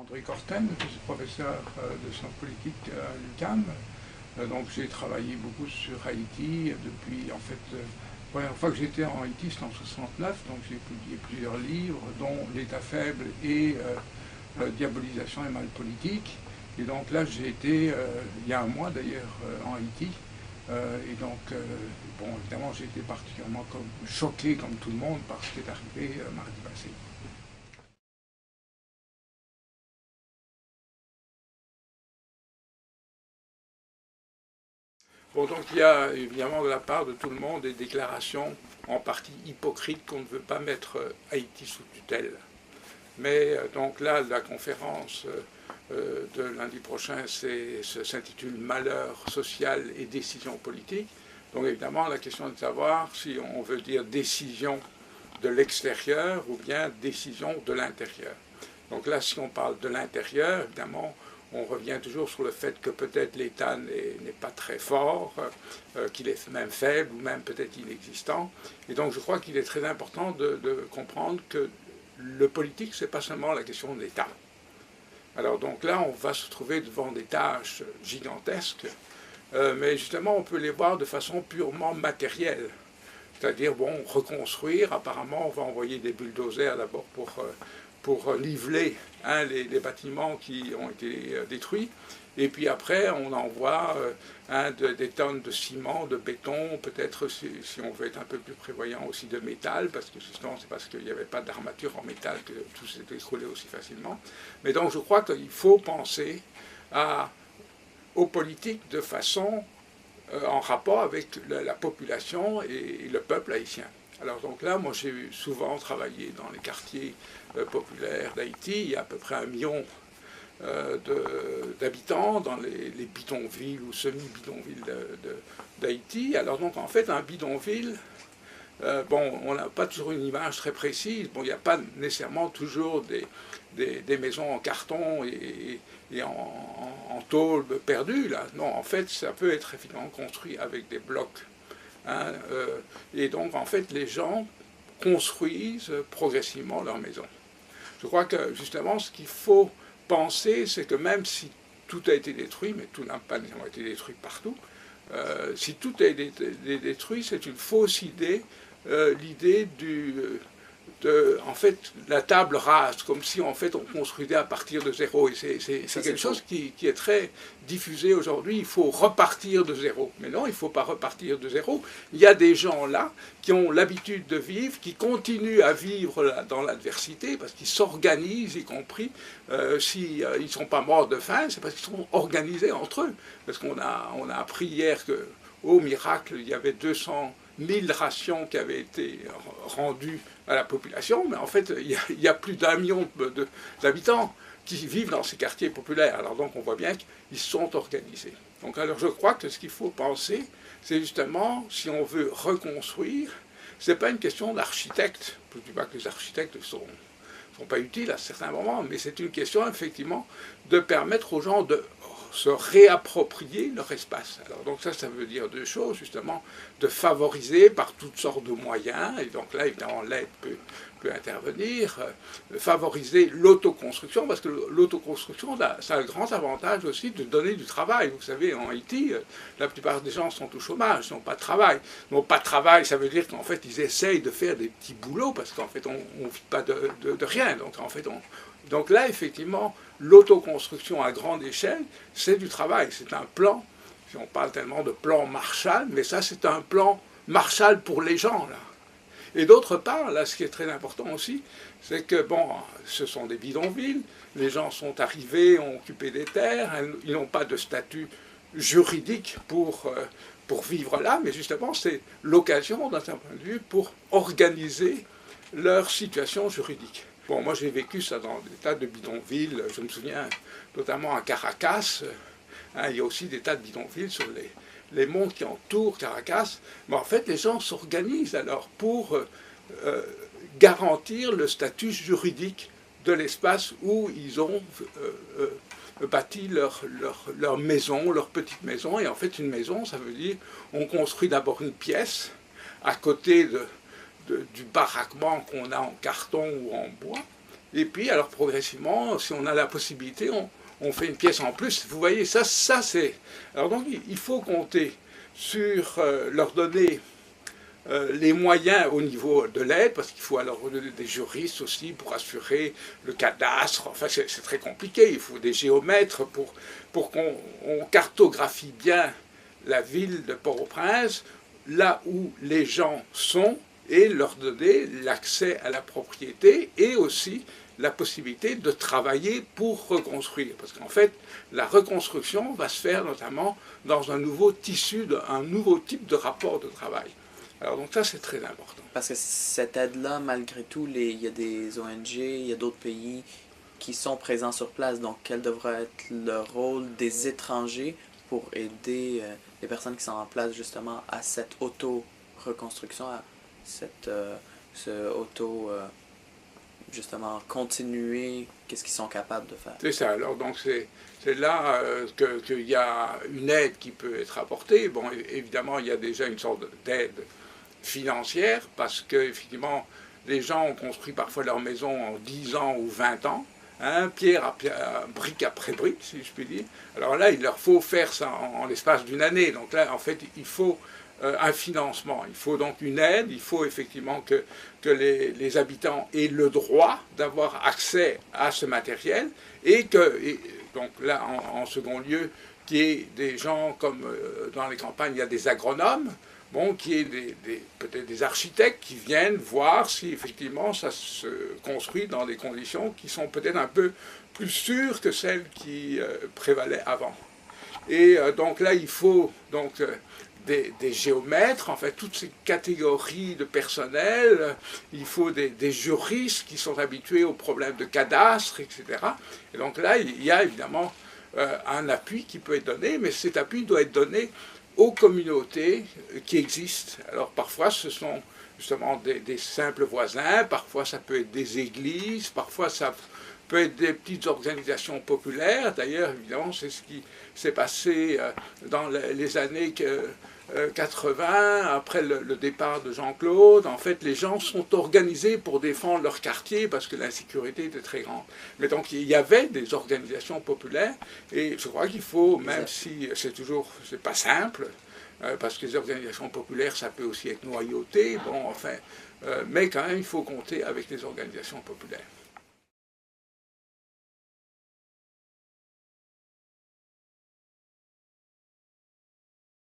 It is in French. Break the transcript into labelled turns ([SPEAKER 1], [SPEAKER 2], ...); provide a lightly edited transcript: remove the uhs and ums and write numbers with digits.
[SPEAKER 1] André Corten, je suis professeur de sciences politiques à l'UQAM. Donc j'ai travaillé beaucoup sur Haïti depuis, en fait, la première fois que j'étais en Haïti, c'était en 69, donc j'ai publié plusieurs livres, dont L'État faible et Diabolisation et mal politique. Et donc là, j'ai été, il y a un mois d'ailleurs, en Haïti. Et donc, bon, évidemment, j'ai été particulièrement choqué, comme tout le monde, par ce qui est arrivé mardi passé. Bon, donc il y a évidemment de la part de tout le monde des déclarations en partie hypocrites qu'on ne veut pas mettre Haïti sous tutelle. Mais donc là, la conférence de lundi prochain s'intitule Malheur social et décision politique. Donc évidemment, la question est de savoir si on veut dire décision de l'extérieur ou bien décision de l'intérieur. Donc là, si on parle de l'intérieur, évidemment, on revient toujours sur le fait que peut-être l'État n'est pas très fort, qu'il est même faible ou même peut-être inexistant. Et donc je crois qu'il est très important de comprendre que le politique, ce n'est pas seulement la question de l'État. Alors donc là, on va se trouver devant des tâches gigantesques, mais justement, on peut les voir de façon purement matérielle. C'est-à-dire, bon, reconstruire, apparemment, on va envoyer des bulldozers d'abord pour niveler les bâtiments qui ont été détruits. Et puis après, on envoie des tonnes de ciment, de béton, peut-être, si on veut être un peu plus prévoyant, aussi de métal, parce que justement, c'est parce qu'il n'y avait pas d'armature en métal que tout s'est écroulé aussi facilement. Mais donc, je crois qu'il faut penser aux politiques de façon en rapport avec la population et le peuple haïtien. Alors donc là, moi j'ai souvent travaillé dans les quartiers populaires d'Haïti. Il y a à peu près 1 million d'habitants dans les bidonvilles ou semi-bidonvilles d'Haïti. Alors donc en fait un bidonville, bon, on n'a pas toujours une image très précise. Bon, il n'y a pas nécessairement toujours des maisons en carton et en tôle perdue, là. Non, en fait, ça peut être évidemment construit avec des blocs. Et donc, en fait, les gens construisent progressivement leur maison. Je crois que, justement, ce qu'il faut penser, c'est que même si tout a été détruit, mais tout n'a pas nécessairement été détruit partout, si tout a été détruit, c'est une fausse idée, l'idée en fait, la table rase, comme si en fait on construisait à partir de zéro. Et c'est quelque chose qui est très diffusé aujourd'hui. Il faut repartir de zéro. Mais non, il ne faut pas repartir de zéro. Il y a des gens là qui ont l'habitude de vivre, qui continuent à vivre là, dans l'adversité, parce qu'ils s'organisent, y compris s'ils ne sont pas morts de faim, c'est parce qu'ils sont organisés entre eux. Parce qu'on a appris hier que, au miracle, il y avait 200 000 rations qui avaient été rendues à la population, mais en fait, il y a plus d'1 million d'habitants qui vivent dans ces quartiers populaires. Alors donc, on voit bien qu'ils sont organisés. Donc, alors, je crois que ce qu'il faut penser, c'est justement, si on veut reconstruire, ce n'est pas une question d'architecte. Je ne dis pas que les architectes ne sont pas utiles à certains moments, mais c'est une question, effectivement, de permettre aux gens de se réapproprier leur espace. Alors donc ça veut dire 2 choses, justement, de favoriser par toutes sortes de moyens, et donc là, évidemment, l'aide peut intervenir, favoriser l'autoconstruction, parce que l'autoconstruction, ça a le grand avantage aussi de donner du travail. Vous savez, en Haïti, la plupart des gens sont au chômage, ils n'ont pas de travail. Ils n'ont pas de travail, ça veut dire qu'en fait, ils essayent de faire des petits boulots, parce qu'en fait, on ne vit pas de rien. Donc en fait, donc là, effectivement, l'autoconstruction à grande échelle, c'est du travail, c'est un plan. Si on parle tellement de plan Marshall, mais ça, c'est un plan Marshall pour les gens, là. Et d'autre part, là, ce qui est très important aussi, c'est que, bon, ce sont des bidonvilles, les gens sont arrivés, ont occupé des terres, ils n'ont pas de statut juridique pour vivre là, mais justement, c'est l'occasion, d'un certain point de vue, pour organiser leur situation juridique. Bon, moi j'ai vécu ça dans des tas de bidonvilles, je me souviens notamment à Caracas, il y a aussi des tas de bidonvilles sur les monts qui entourent Caracas, mais en fait les gens s'organisent alors pour garantir le statut juridique de l'espace où ils ont bâti leur maison, leur petite maison, et en fait une maison, ça veut dire on construit d'abord une pièce à côté du baraquement qu'on a en carton ou en bois, Et puis, alors progressivement, si on a la possibilité, on fait une pièce en plus. Vous voyez, ça c'est... Alors donc, il faut compter sur leur donner les moyens au niveau de l'aide, parce qu'il faut alors des juristes aussi pour assurer le cadastre. Enfin, c'est très compliqué. Il faut des géomètres pour qu'on cartographie bien la ville de Port-au-Prince, là où les gens sont, et leur donner l'accès à la propriété et aussi la possibilité de travailler pour reconstruire. Parce qu'en fait, la reconstruction va se faire notamment dans un nouveau tissu, un nouveau type de rapport de travail. Alors donc ça, c'est très important.
[SPEAKER 2] Parce que cette aide-là, malgré tout, il y a des ONG, il y a d'autres pays qui sont présents sur place. Donc, quel devrait être le rôle des étrangers pour aider les personnes qui sont en place justement à cette auto-reconstruction, à cette justement, continuer qu'est-ce qu'ils sont capables de faire.
[SPEAKER 1] C'est ça. Alors donc c'est là qu'il y a une aide qui peut être apportée. Bon, évidemment, il y a déjà une sorte d'aide financière, parce qu'effectivement, les gens ont construit parfois leur maison en 10 ans ou 20 ans, hein, pierre à pierre, brique après brique, si je puis dire. Alors là, il leur faut faire ça en l'espace d'une année. Donc là, en fait, il faut un financement, il faut donc une aide, il faut effectivement que les habitants aient le droit d'avoir accès à ce matériel, et donc là, en second lieu, qu'il y ait des gens comme dans les campagnes, il y a des agronomes, bon, qu'il y ait peut-être des architectes qui viennent voir si effectivement ça se construit dans des conditions qui sont peut-être un peu plus sûres que celles qui prévalaient avant. Et donc là, il faut donc des géomètres, en fait, toutes ces catégories de personnel, il faut des juristes qui sont habitués aux problèmes de cadastre, etc. Et donc là, il y a évidemment un appui qui peut être donné, mais cet appui doit être donné aux communautés qui existent. Alors parfois ce sont justement des simples voisins, parfois ça peut être des églises, parfois ça peut être des petites organisations populaires. D'ailleurs, évidemment, c'est ce qui s'est passé dans les années 80, après le départ de Jean-Claude. En fait, les gens sont organisés pour défendre leur quartier parce que l'insécurité était très grande. Mais donc, il y avait des organisations populaires, et je crois qu'il faut, même si c'est pas simple, parce que les organisations populaires, ça peut aussi être noyauté, bon, enfin, mais quand même, il faut compter avec les organisations populaires.